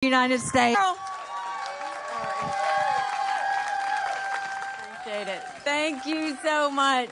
United States. Appreciate it. Thank you so much.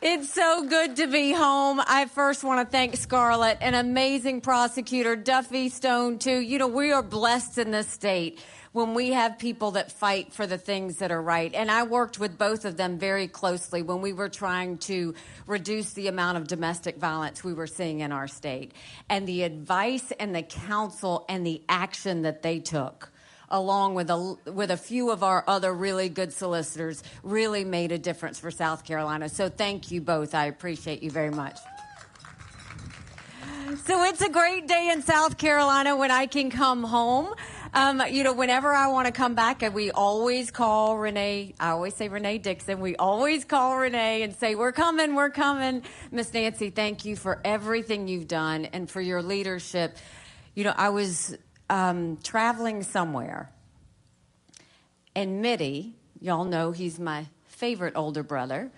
It's so good to be home. I first want to thank Scarlett, an amazing prosecutor, Duffy Stone, too. You know, we are blessed in this state when we have people that fight for the things that are right. And I worked with both of them very closely when we were trying to reduce the amount of domestic violence we were seeing in our state. And the advice and the counsel and the action that they took, along with a few of our other really good solicitors, really made a difference for South Carolina. So thank you both. I appreciate you very much. So it's a great day in South Carolina when I can come home. Whenever I want to come back, and we always call Renee, I always say Renee Dixon, we always call Renee and say, we're coming. Miss Nancy, thank you for everything you've done and for your leadership. You know, I was traveling somewhere, and Mitty, y'all know he's my favorite older brother,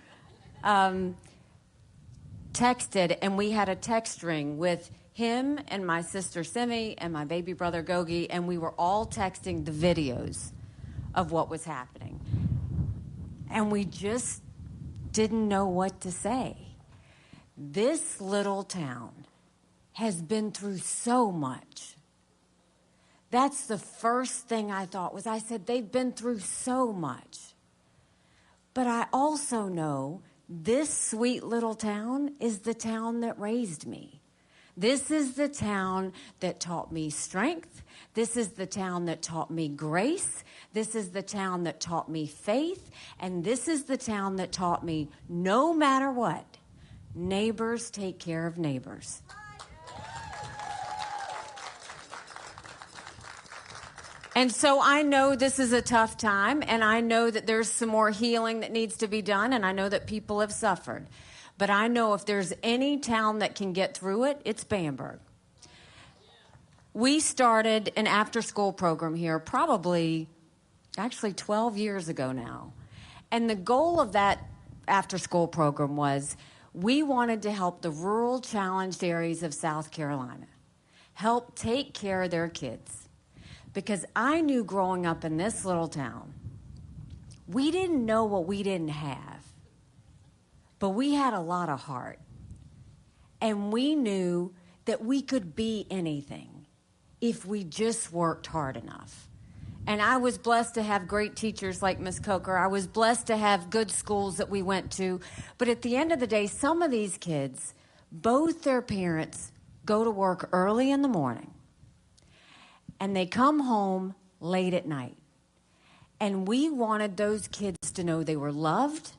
texted, and we had a text string with him and my sister Simi and my baby brother Gogi, and we were all texting the videos of what was happening. And we just didn't know what to say. This little town has been through so much. That's the first thing I thought was, I said, they've been through so much. But I also know this sweet little town is the town that raised me. This is the town that taught me strength. This is the town that taught me grace. This is the town that taught me faith. And this is the town that taught me, no matter what, neighbors take care of neighbors. And so I know this is a tough time, and I know that there's some more healing that needs to be done, and I know that people have suffered. But I know if there's any town that can get through it, it's Bamberg. We started an after-school program here actually 12 years ago now. And the goal of that after-school program was we wanted to help the rural challenged areas of South Carolina, help take care of their kids. Because I knew growing up in this little town, we didn't know what we didn't have. But we had a lot of heart. And we knew that we could be anything if we just worked hard enough. And I was blessed to have great teachers like Miss Coker. I was blessed to have good schools that we went to. But at the end of the day, some of these kids, both their parents go to work early in the morning. And they come home late at night. And we wanted those kids to know they were loved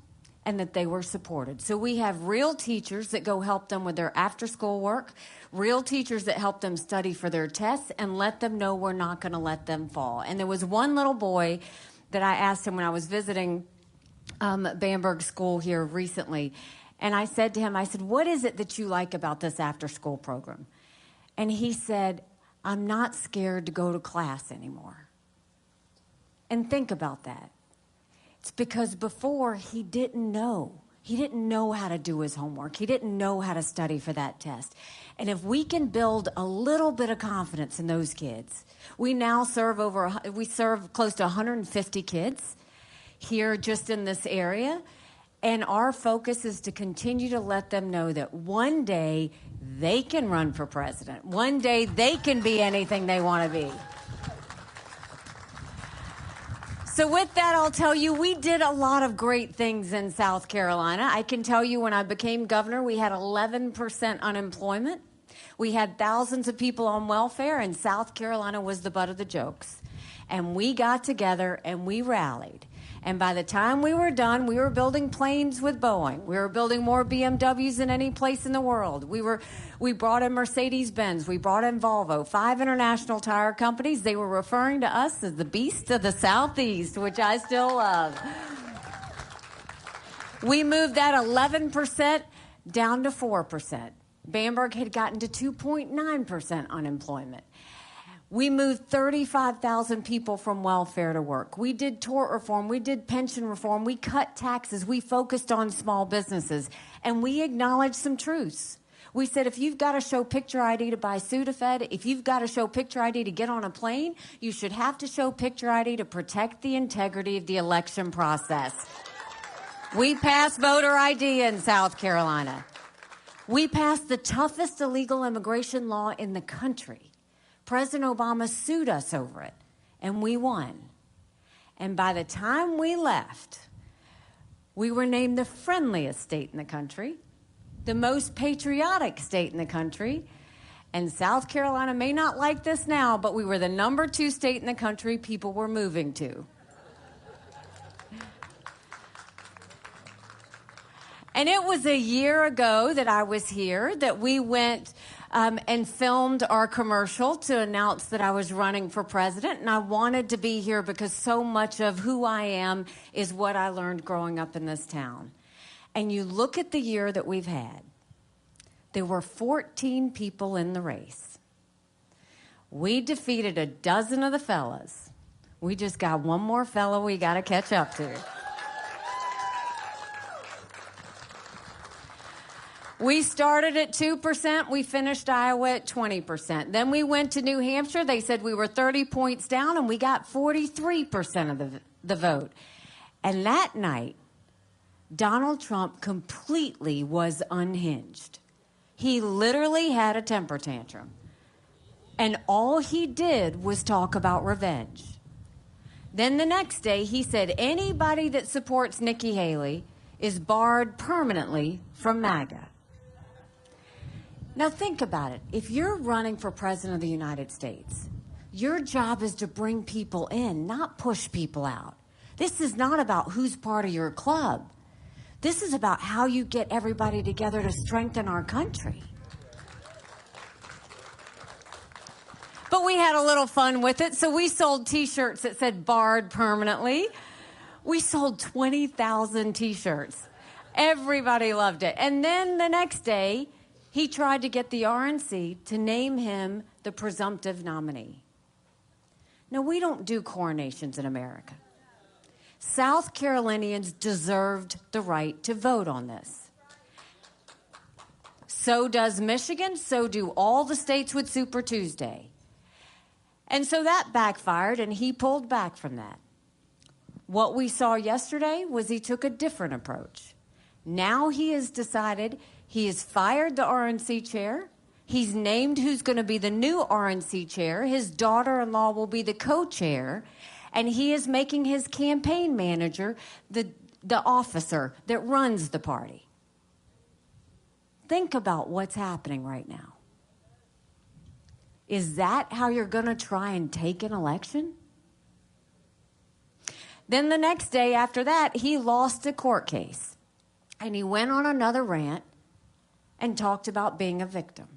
and that they were supported. So we have real teachers that go help them with their after-school work, real teachers that help them study for their tests and let them know we're not going to let them fall. And there was one little boy that I asked him when I was visiting Bamberg School here recently, and I said to him, I said, what is it that you like about this after-school program? And he said, I'm not scared to go to class anymore. And think about that. It's because before he didn't know. He didn't know how to do his homework. He didn't know how to study for that test. And if we can build a little bit of confidence in those kids, we now serve close to 150 kids here just in this area. And our focus is to continue to let them know that one day they can run for president. One day they can be anything they want to be. So with that, I'll tell you, we did a lot of great things in South Carolina. I can tell you when I became governor, we had 11% unemployment. We had thousands of people on welfare, and South Carolina was the butt of the jokes. And we got together and we rallied. And by the time we were done, we were building planes with Boeing. We were building more BMWs than any place in the world. We brought in Mercedes-Benz. We brought in Volvo, 5 international tire companies. They were referring to us as the beast of the Southeast, which I still love. We moved that 11% down to 4%. Bamberg had gotten to 2.9% unemployment. We moved 35,000 people from welfare to work. We did tort reform. We did pension reform. We cut taxes. We focused on small businesses. And we acknowledged some truths. We said, if you've got to show picture ID to buy Sudafed, if you've got to show picture ID to get on a plane, you should have to show picture ID to protect the integrity of the election process. We passed voter ID in South Carolina. We passed the toughest illegal immigration law in the country. President Obama sued us over it, and we won. And by the time we left, we were named the friendliest state in the country, the most patriotic state in the country, and South Carolina may not like this now, but we were the number 2 state in the country people were moving to. And it was a year ago that I was here that we went and filmed our commercial to announce that I was running for president. And I wanted to be here because so much of who I am is what I learned growing up in this town. And you look at the year that we've had. There were 14 people in the race. We defeated a dozen of the fellas. We just got one more fella we got to catch up to. We started at 2%. We finished Iowa at 20%. Then we went to New Hampshire. They said we were 30 points down, and we got 43% of the vote. And that night, Donald Trump completely was unhinged. He literally had a temper tantrum. And all he did was talk about revenge. Then the next day, he said anybody that supports Nikki Haley is barred permanently from MAGA. Now think about it. If you're running for president of the United States, your job is to bring people in, not push people out. This is not about who's part of your club. This is about how you get everybody together to strengthen our country. But we had a little fun with it, so we sold T-shirts that said barred permanently. We sold 20,000 T-shirts. Everybody loved it. And then the next day, he tried to get the RNC to name him the presumptive nominee. Now, we don't do coronations in America. South Carolinians deserved the right to vote on this. So does Michigan, so do all the states with Super Tuesday. And so that backfired, and he pulled back from that. What we saw yesterday was he took a different approach. Now he has decided he has fired the RNC chair. He's named who's going to be the new RNC chair. His daughter-in-law will be the co-chair. And he is making his campaign manager the officer that runs the party. Think about what's happening right now. Is that how you're going to try and take an election? Then the next day after that, he lost a court case. And he went on another rant and talked about being a victim.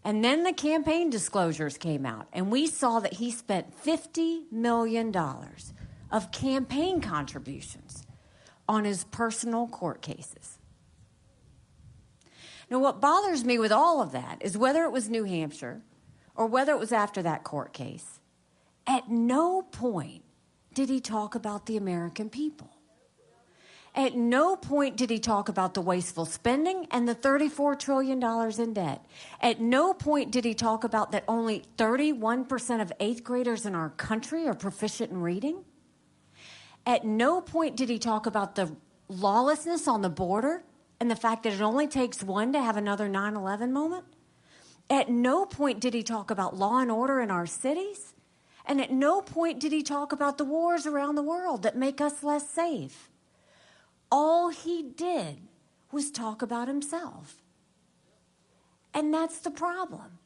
And then the campaign disclosures came out, and we saw that he spent $50 million of campaign contributions on his personal court cases. Now, what bothers me with all of that is whether it was New Hampshire or whether it was after that court case, at no point did he talk about the American people. At no point did he talk about the wasteful spending and the $34 trillion in debt. At no point did he talk about that only 31% of 8th graders in our country are proficient in reading. At no point did he talk about the lawlessness on the border and the fact that it only takes one to have another 9/11 moment. At no point did he talk about law and order in our cities. And at no point did he talk about the wars around the world that make us less safe. All he did was talk about himself. And that's the problem.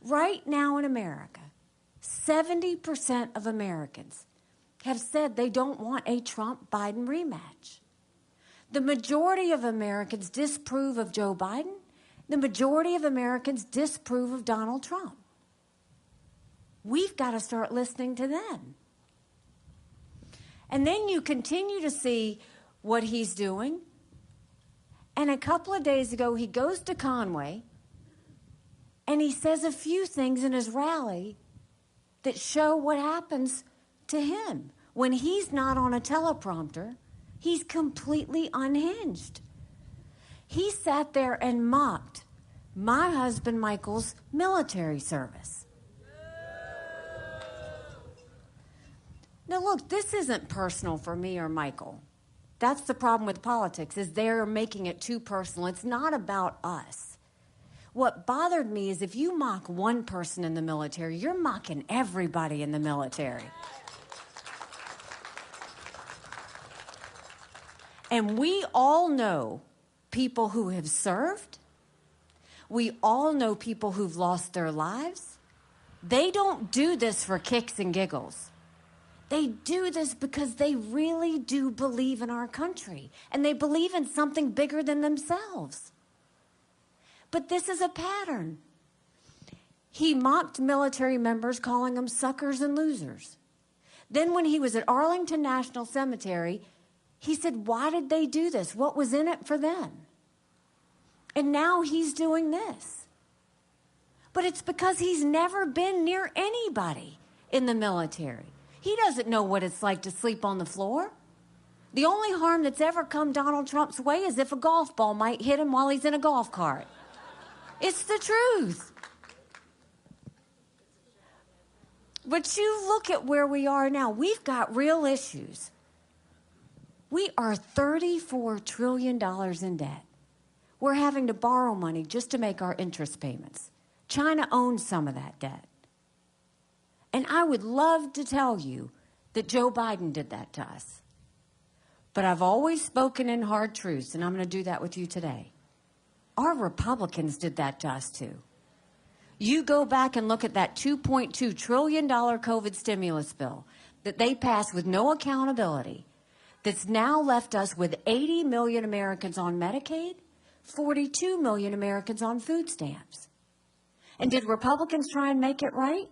Right now in America, 70% of Americans have said they don't want a Trump-Biden rematch. The majority of Americans disapprove of Joe Biden. The majority of Americans disapprove of Donald Trump. We've got to start listening to them. And then you continue to see what he's doing. And a couple of days ago, he goes to Conway and he says a few things in his rally that show what happens to him when he's not on a teleprompter He's completely unhinged. He sat there and mocked my husband Michael's military service. Now look, this isn't personal for me or Michael. That's the problem with politics, is they're making it too personal. It's not about us. What bothered me is if you mock one person in the military, you're mocking everybody in the military. And we all know people who have served. We all know people who've lost their lives. They don't do this for kicks and giggles. They do this because they really do believe in our country, and they believe in something bigger than themselves. But this is a pattern. He mocked military members, calling them suckers and losers. Then when he was at Arlington National Cemetery, he said, why did they do this? What was in it for them? And now he's doing this. But it's because he's never been near anybody in the military. He doesn't know what it's like to sleep on the floor. The only harm that's ever come Donald Trump's way is if a golf ball might hit him while he's in a golf cart. It's the truth. But you look at where we are now. We've got real issues. We are $34 trillion in debt. We're having to borrow money just to make our interest payments. China owns some of that debt. And I would love to tell you that Joe Biden did that to us. But I've always spoken in hard truths, and I'm going to do that with you today. Our Republicans did that to us too. You go back and look at that $2.2 trillion COVID stimulus bill that they passed with no accountability, that's now left us with 80 million Americans on Medicaid, 42 million Americans on food stamps. And did Republicans try and make it right?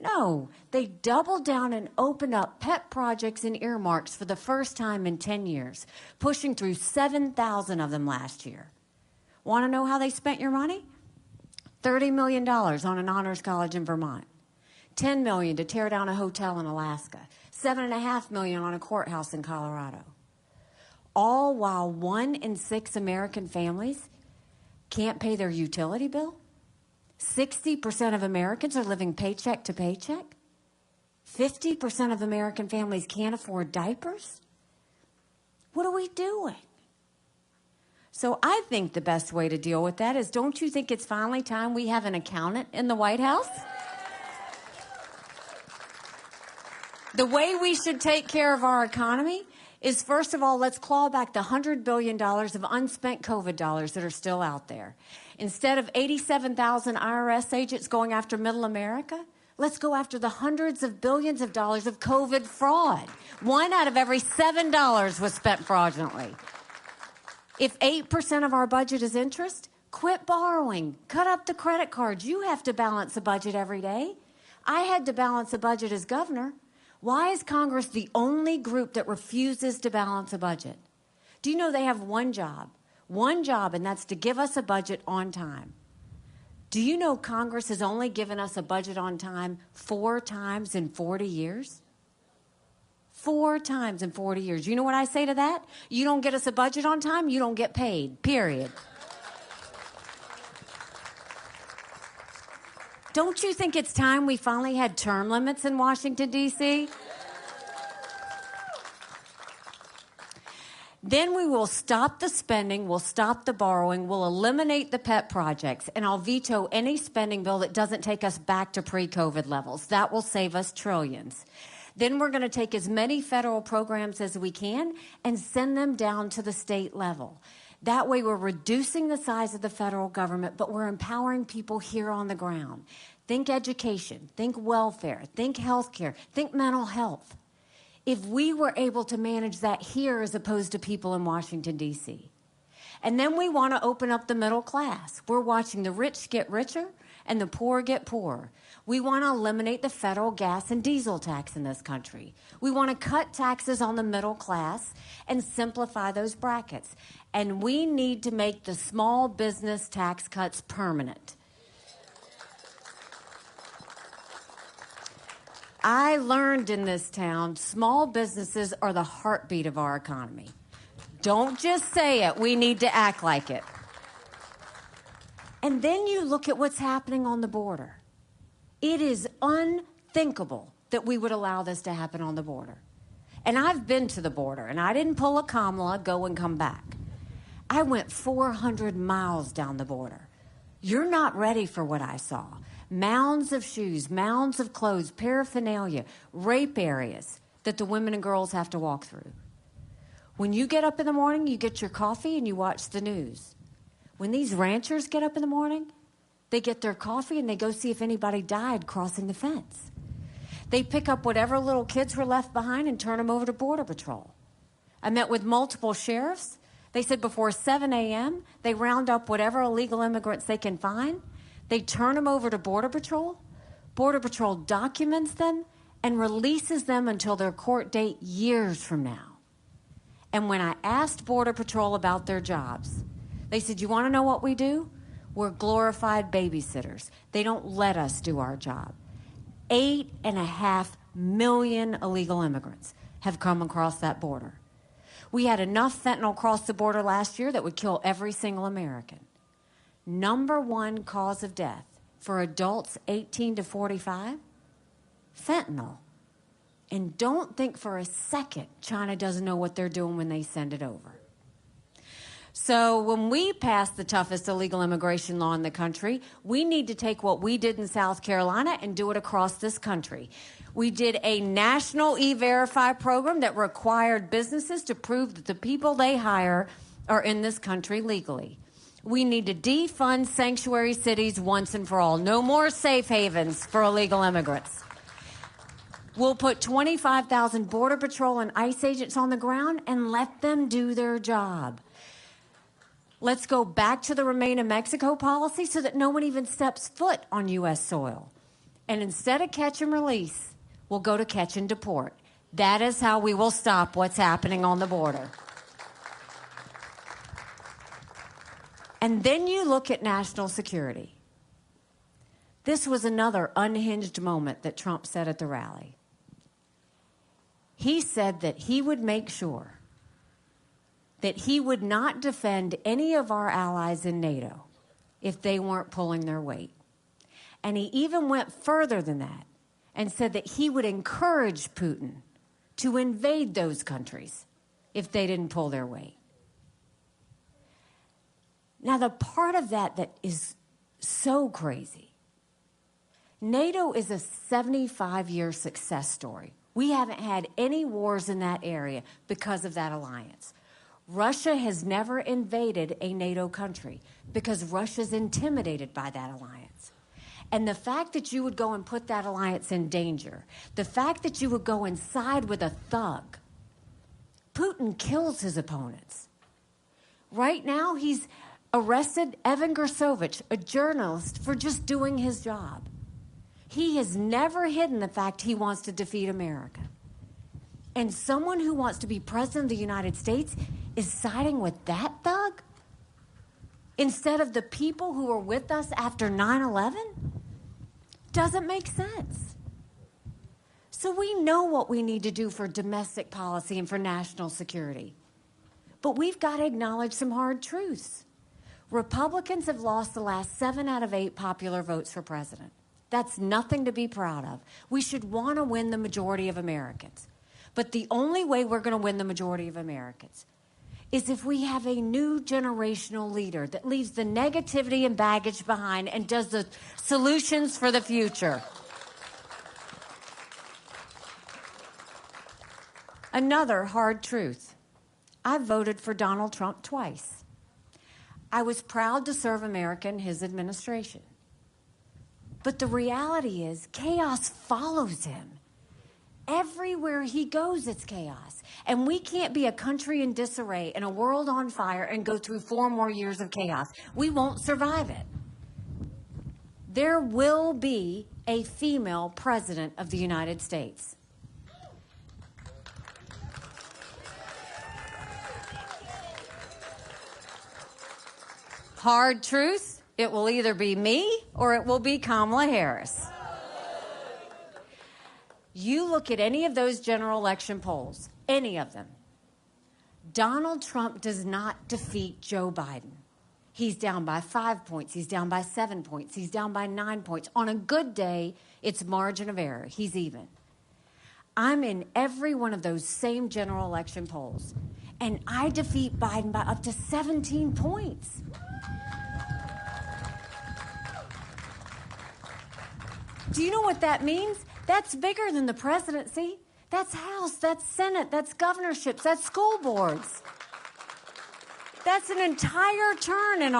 No, they doubled down and opened up pet projects and earmarks for the first time in 10 years, pushing through 7,000 of them last year. Want to know how they spent your money? $30 million on an honors college in Vermont, $10 million to tear down a hotel in Alaska, $7.5 million on a courthouse in Colorado. All while 1 in 6 American families can't pay their utility bill. 60% of Americans are living paycheck to paycheck. 50% of American families can't afford diapers. What are we doing? So I think the best way to deal with that is, don't you think it's finally time we have an accountant in the White House? The way we should take care of our economy is, first of all, let's claw back the $100 billion of unspent COVID dollars that are still out there. Instead of 87,000 IRS agents going after middle America, let's go after the hundreds of billions of dollars of COVID fraud. 1 out of every $7 was spent fraudulently. If 8% of our budget is interest, quit borrowing. Cut up the credit cards. You have to balance a budget every day. I had to balance a budget as governor. Why is Congress the only group that refuses to balance a budget? Do you know they have one job, and that's to give us a budget on time? Do you know Congress has only given us a budget on time 4 times in 40 years? 4 times in 40 years. You know what I say to that? You don't get us a budget on time, you don't get paid, period. Don't you think it's time we finally had term limits in Washington, D.C.? Then we will stop the spending, we'll stop the borrowing, we'll eliminate the pet projects, and I'll veto any spending bill that doesn't take us back to pre-COVID levels. That will save us trillions. Then we're going to take as many federal programs as we can and send them down to the state level. That way we're reducing the size of the federal government, but we're empowering people here on the ground. Think education, think welfare, think healthcare, think mental health. If we were able to manage that here as opposed to people in Washington, D.C. And then we want to open up the middle class. We're watching the rich get richer and the poor get poorer. We want to eliminate the federal gas and diesel tax in this country. We want to cut taxes on the middle class and simplify those brackets. And we need to make the small business tax cuts permanent. I learned in this town, small businesses are the heartbeat of our economy. Don't just say it. We need to act like it. And then you look at what's happening on the border. It is unthinkable that we would allow this to happen on the border. And I've been to the border, and I didn't pull a Kamala, go and come back. I went 400 miles down the border. You're not ready for what I saw. Mounds of shoes, mounds of clothes, paraphernalia, rape areas that the women and girls have to walk through. When you get up in the morning, you get your coffee and you watch the news. When these ranchers get up in the morning, they get their coffee and they go see if anybody died crossing the fence. They pick up whatever little kids were left behind and turn them over to Border Patrol. I met with multiple sheriffs. They said before 7 a.m., they round up whatever illegal immigrants they can find. They turn them over to Border Patrol. Border Patrol documents them and releases them until their court date years from now. And when I asked Border Patrol about their jobs, they said, you want to know what we do? We're glorified babysitters. They don't let us do our job. 8.5 million illegal immigrants have come across that border. We had enough fentanyl cross the border last year that would kill every single American. Number one cause of death for adults 18 to 45, fentanyl. And don't think for a second China doesn't know what they're doing when they send it over. So when we pass the toughest illegal immigration law in the country, we need to take what we did in South Carolina and do it across this country. We did a national E-Verify program that required businesses to prove that the people they hire are in this country legally. We need to defund sanctuary cities once and for all. No more safe havens for illegal immigrants. We'll put 25,000 Border Patrol and ICE agents on the ground and let them do their job. Let's go back to the Remain in Mexico policy so that no one even steps foot on U.S. soil. And instead of catch and release, we'll go to catch and deport. That is how we will stop what's happening on the border. And then you look at national security. This was another unhinged moment that Trump said at the rally. He said that he would make sure that he would not defend any of our allies in NATO if they weren't pulling their weight. And he even went further than that and said that he would encourage Putin to invade those countries if they didn't pull their weight. Now, the part of that that is so crazy, NATO is a 75-year success story. We haven't had any wars in that area because of that alliance. Russia has never invaded a NATO country because Russia's intimidated by that alliance. And the fact that you would go and put that alliance in danger, the fact that you would go and side with a thug, Putin kills his opponents. Right now, he's arrested Evan Gersovich, a journalist, for just doing his job. He has never hidden the fact he wants to defeat America. And someone who wants to be president of the United States is siding with that thug instead of the people who were with us after 9/11? Doesn't make sense. So we know what we need to do for domestic policy and for national security. But we've got to acknowledge some hard truths. Republicans have lost the last 7 out of 8 popular votes for president. That's nothing to be proud of. We should want to win the majority of Americans. But the only way we're going to win the majority of Americans is if we have a new generational leader that leaves the negativity and baggage behind and does the solutions for the future. Another hard truth. I voted for Donald Trump twice. I was proud to serve America in his administration. But the reality is chaos follows him. Everywhere he goes, it's chaos. And we can't be a country in disarray and a world on fire and go through 4 more years of chaos. We won't survive it. There will be a female president of the United States. Hard truth, it will either be me or it will be Kamala Harris. You look at any of those general election polls, any of them, Donald Trump does not defeat Joe Biden. He's down by 5 points. He's down by 7 points. He's down by 9 points. On a good day, it's margin of error. He's even. I'm in every one of those same general election polls, and I defeat Biden by up to 17 points. Do you know what that means? That's bigger than the presidency. That's House, that's Senate, that's governorships, that's school boards. That's an entire turn in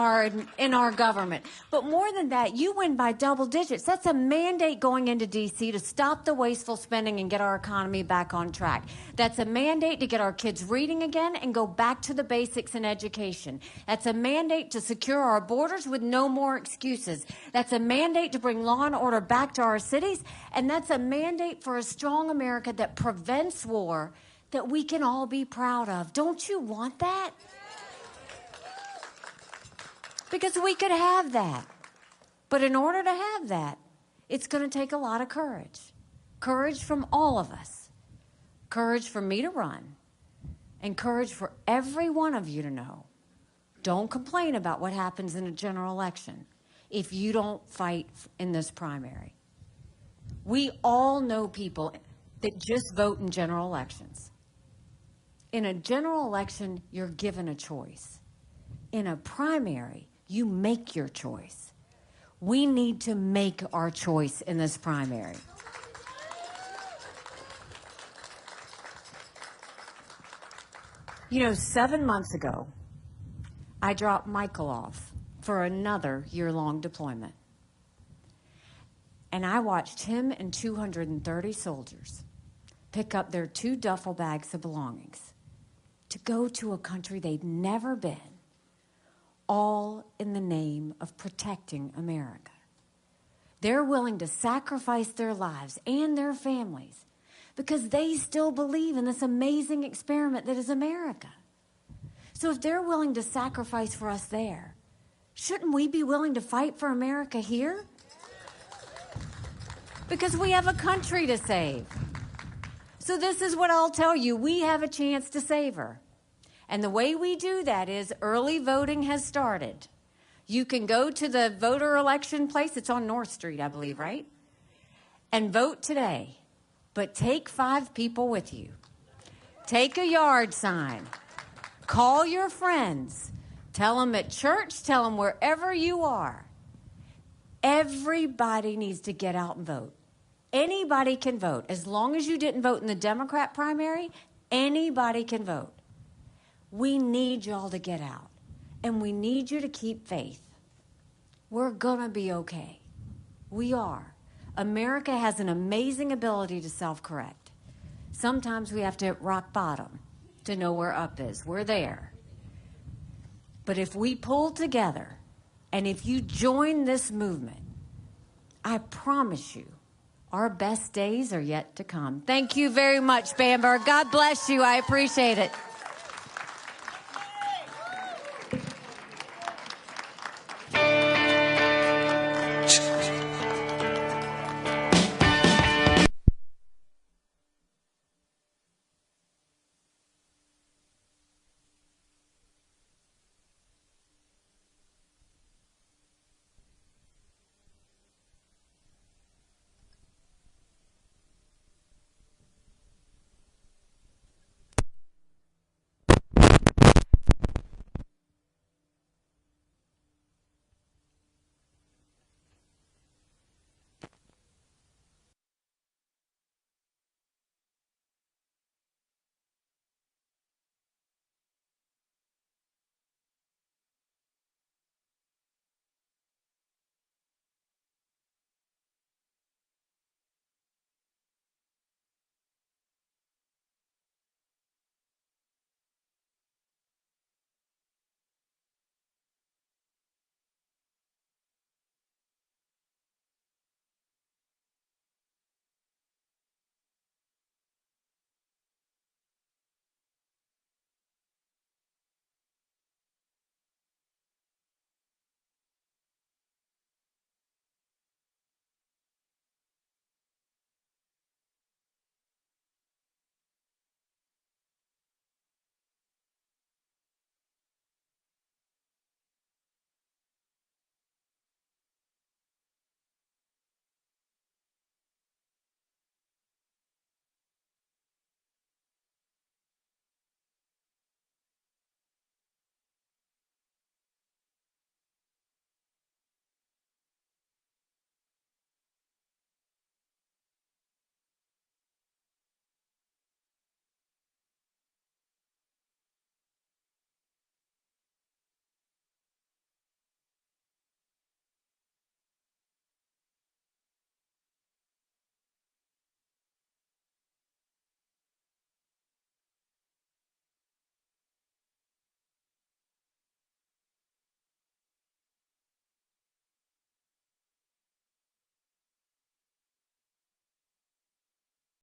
our government. But more than that, you win by double digits. That's a mandate going into D.C. to stop the wasteful spending and get our economy back on track. That's a mandate to get our kids reading again and go back to the basics in education. That's a mandate to secure our borders with no more excuses. That's a mandate to bring law and order back to our cities. And that's a mandate for a strong America that prevents war that we can all be proud of. Don't you want that? Because we could have that. But in order to have that, it's going to take a lot of courage. Courage from all of us. Courage for me to run. And courage for every one of you to know. Don't complain about what happens in a general election if you don't fight in this primary. We all know people that just vote in general elections. In a general election, you're given a choice. In a primary, you make your choice. We need to make our choice in this primary. You know, 7 months ago, I dropped Michael off for another year-long deployment. And I watched him and 230 soldiers pick up their 2 duffel bags of belongings to go to a country they'd never been, all in the name of protecting America. They're willing to sacrifice their lives and their families because they still believe in this amazing experiment that is America. So if they're willing to sacrifice for us there, shouldn't we be willing to fight for America here? Because we have a country to save. So this is what I'll tell you. We have a chance to save her. And the way we do that is early voting has started. You can go to the voter election place. It's on North Street, I believe, right? And vote today. But take 5 people with you. Take a yard sign. Call your friends. Tell them at church. Tell them wherever you are. Everybody needs to get out and vote. Anybody can vote. As long as you didn't vote in the Democrat primary, anybody can vote. We need y'all to get out, and we need you to keep faith. We're going to be okay. We are. America has an amazing ability to self-correct. Sometimes we have to hit rock bottom to know where up is. We're there. But if we pull together, and if you join this movement, I promise you, our best days are yet to come. Thank you very much, Bamberg. God bless you. I appreciate it.